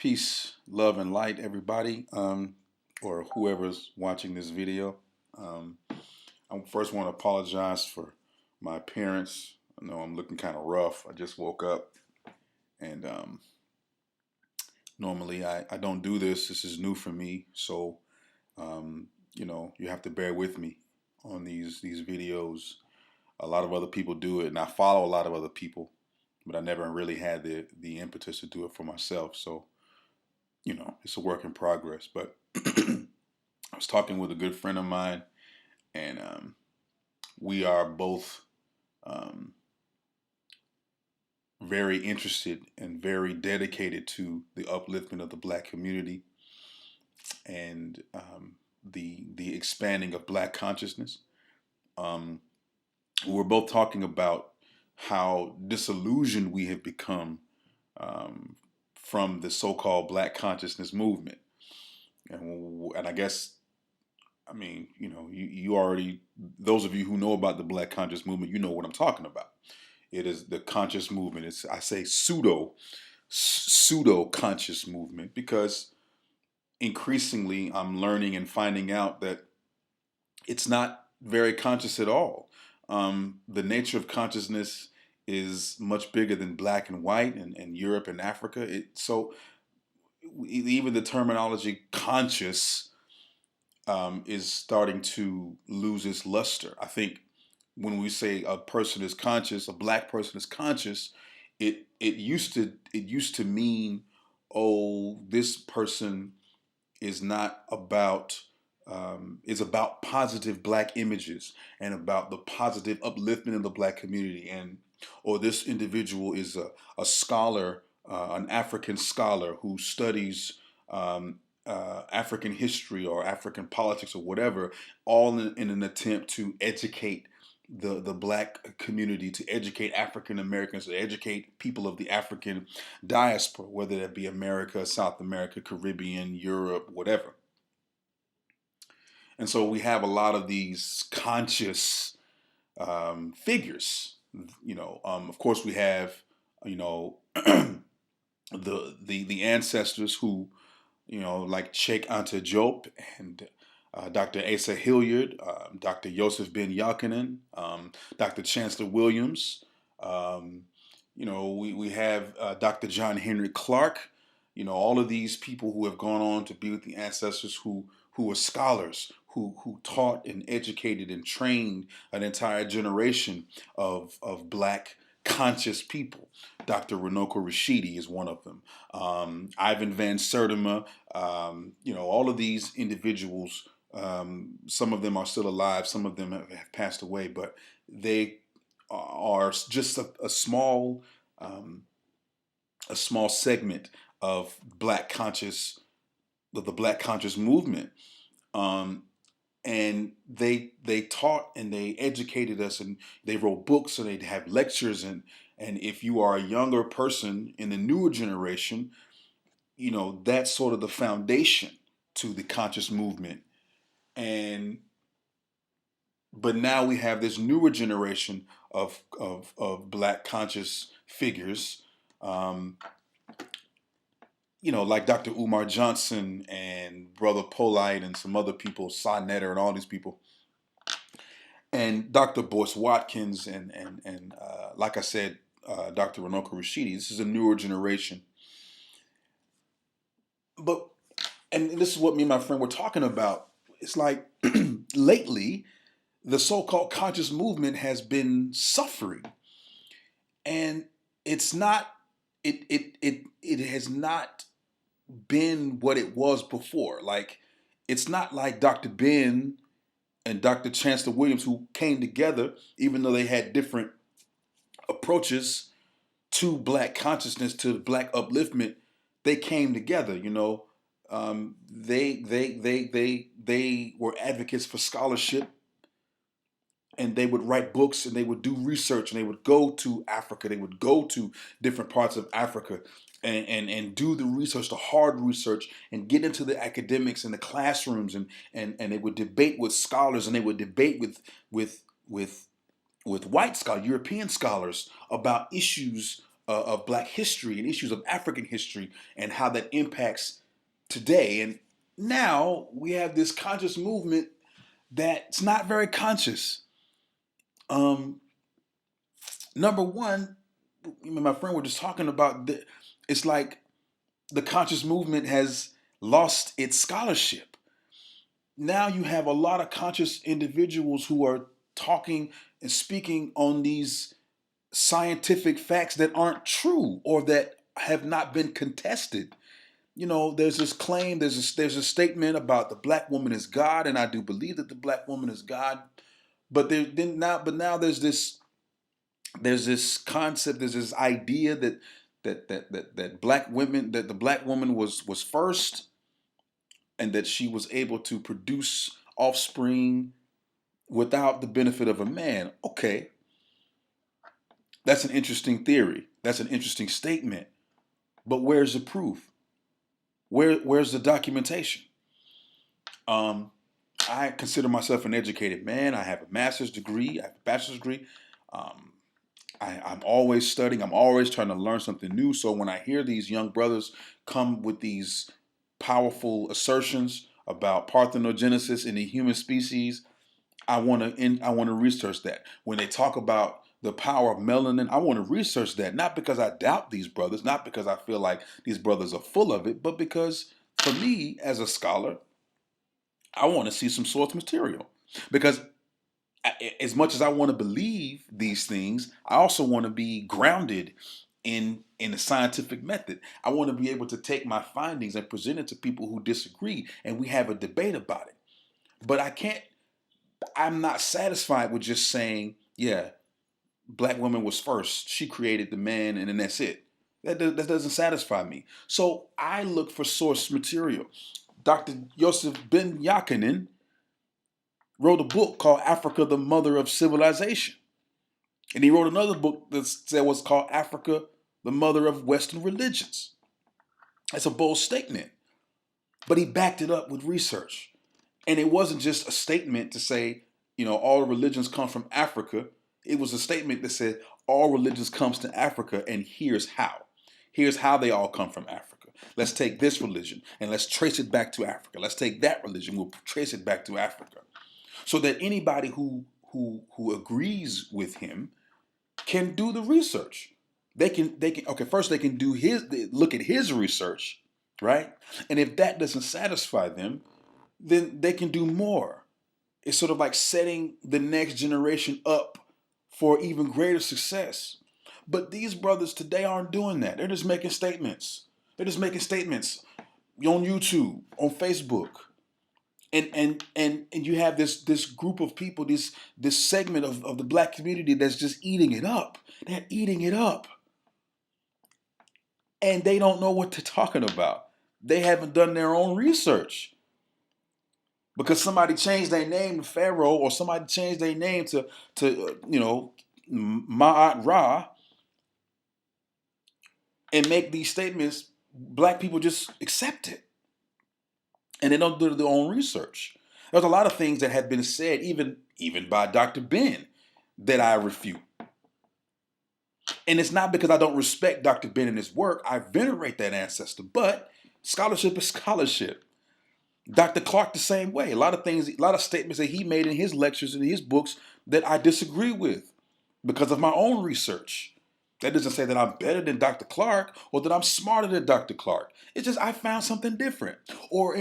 Peace, love, and light, everybody, or whoever's watching this video. Um, I first want to apologize for my appearance. I know I'm looking kind of rough. I just woke up, and normally I don't do this. This is new for me, so you have to bear with me on these videos. A lot of other people do it, and I follow a lot of other people, but I never really had the impetus to do it for myself. So it's a work in progress. But I was talking with a good friend of mine, and we are both um, very interested and very dedicated to the upliftment of the Black community and the expanding of Black consciousness. Um, we're both talking about how disillusioned we have become um, from the so-called Black consciousness movement, and I guess you already, those of you who know about the Black conscious movement, you know what I'm talking about. It is the conscious movement. It's, I say, pseudo conscious movement because increasingly I'm learning and finding out that it's not very conscious at all. The nature of consciousness is much bigger than black and white and Europe and Africa. So even the terminology conscious is starting to lose its luster. I think when we say a person is conscious, a black person is conscious, it used to mean, oh, this person is not about is about positive black images and about the positive upliftment of the black community, and or this individual is a scholar, an African scholar who studies African history or African politics or whatever, all in an attempt to educate the black community, to educate African Americans, to educate people of the African diaspora, whether that be America, South America, Caribbean, Europe, whatever. And so we have a lot of these conscious figures. Of course, we have you know the ancestors who like Sheikh Anta Diop and Dr. Asa Hilliard, Dr. Yosef Ben Yakinen, Dr. Chancellor Williams. Um, we have Dr. John Henry Clark. All of these people who have gone on to be with the ancestors who were scholars, who taught and educated and trained an entire generation of black conscious people. Dr. Runoko Rashidi is one of them. Ivan Van Sertima, all of these individuals, some of them are still alive, some of them have passed away, but they are just um, a small segment of the Black conscious movement. Um, and they taught and they educated us, and they wrote books and they have lectures, and if you are a younger person in the newer generation, that's sort of the foundation to the conscious movement. And but now we have this newer generation of black conscious figures, um, like Dr. Umar Johnson and Brother Polite and some other people, Sa Netter and all these people, and Dr. Boyce Watkins and like I said, Dr. Runoko Rashidi. This is a newer generation. But and this is what me and my friend were talking about. It's like lately, the so-called conscious movement has been suffering, and it's not. It has not been what it was before. Like, it's not like Dr. Ben and Dr. Chancellor Williams, who came together, even though they had different approaches to black consciousness, to black upliftment. They came together. They were advocates for scholarship, and they would write books and they would do research, and they would go to Africa. They would go to different parts of Africa and do the research, the hard research, and get into the academics and the classrooms, and they would debate with scholars, and they would debate with white scholars, European scholars, about issues of Black history and issues of African history and how that impacts today. And now we have this conscious movement that's not very conscious. Um, Number one, my friend were just talking about it's like the conscious movement has lost its scholarship. Now you have a lot of conscious individuals who are talking and speaking on these scientific facts that aren't true or that have not been contested. There's this claim, there's a statement about the black woman is God, and I do believe that the black woman is God. But now there's this concept, there's this idea that black women, that the black woman was first, and that she was able to produce offspring without the benefit of a man. Okay, that's an interesting theory. That's an interesting statement. But where's the proof? Where's the documentation? I consider myself an educated man. I have a master's degree. I have a bachelor's degree. Um, I'm always studying. I'm always trying to learn something new. So when I hear these young brothers come with these powerful assertions about parthenogenesis in the human species, I want to research that. When they talk about the power of melanin, I want to research that. Not because I doubt these brothers, not because I feel like these brothers are full of it, but because for me as a scholar, I want to see some source material. Because as much as I want to believe these things, I also want to be grounded in a scientific method. I want to be able to take my findings and present it to people who disagree, and we have a debate about it. But I'm not satisfied with just saying, yeah, black woman was first. She created the man, and then that's it. That doesn't satisfy me. So I look for source material. Dr. Yosef Ben Yakinen wrote a book called Africa, the Mother of Civilization. And he wrote another book that was called Africa, the Mother of Western Religions. That's a bold statement. But he backed it up with research. And it wasn't just a statement to say, all religions come from Africa. It was a statement that said all religions comes to Africa, and here's how. Here's how they all come from Africa. Let's take this religion and let's trace it back to Africa. Let's take that religion, we'll trace it back to Africa. So that anybody who agrees with him can do the research. They can okay, first they can look at his research, right? And if that doesn't satisfy them, then they can do more. It's sort of like setting the next generation up for even greater success. But these brothers today aren't doing that. They're just making statements. They're just making statements on YouTube, on Facebook. And you have this group of people, this segment of the black community that's just eating it up. They're eating it up. And they don't know what they're talking about. They haven't done their own research. Because somebody changed their name to Pharaoh, or somebody changed their name to Ma'at Ra, and make these statements, black people just accept it. And they don't do their own research. There's a lot of things that have been said, even by Dr. Ben, that I refute. And it's not because I don't respect Dr. Ben and his work. I venerate that ancestor, but scholarship is scholarship. Dr. Clark the same way. A lot of statements that he made in his lectures and his books that I disagree with because of my own research. That doesn't say that I'm better than Dr. Clark or that I'm smarter than Dr. Clark. It's just I found something different. Or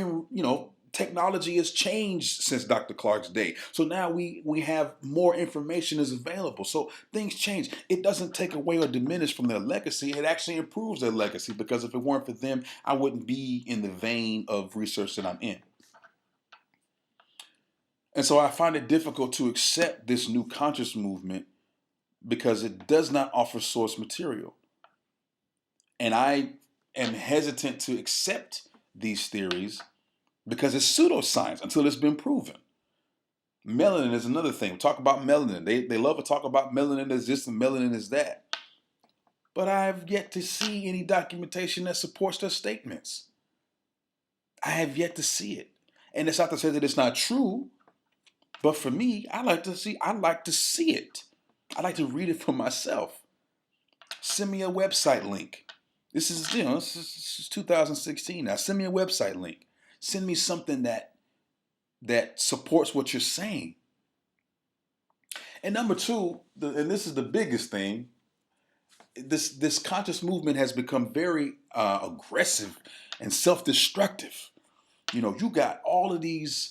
technology has changed since Dr. Clark's day. So now we have more information is available. So things change. It doesn't take away or diminish from their legacy. It actually improves their legacy, because if it weren't for them, I wouldn't be in the vein of research that I'm in. And so I find it difficult to accept this new conscious movement because it does not offer source material. And I am hesitant to accept these theories because it's pseudoscience until it's been proven. Melanin is another thing. We talk about melanin. They love to talk about melanin as this and melanin as that. But I've yet to see any documentation that supports their statements. I have yet to see it. And it's not to say that it's not true, but for me, I like to see it. I like to read it for myself. Send me a website link. This is 2016 now. Send me a website link. Send me something that supports what you're saying. And number two, and this is the biggest thing, this conscious movement has become very aggressive and self-destructive. You got all of these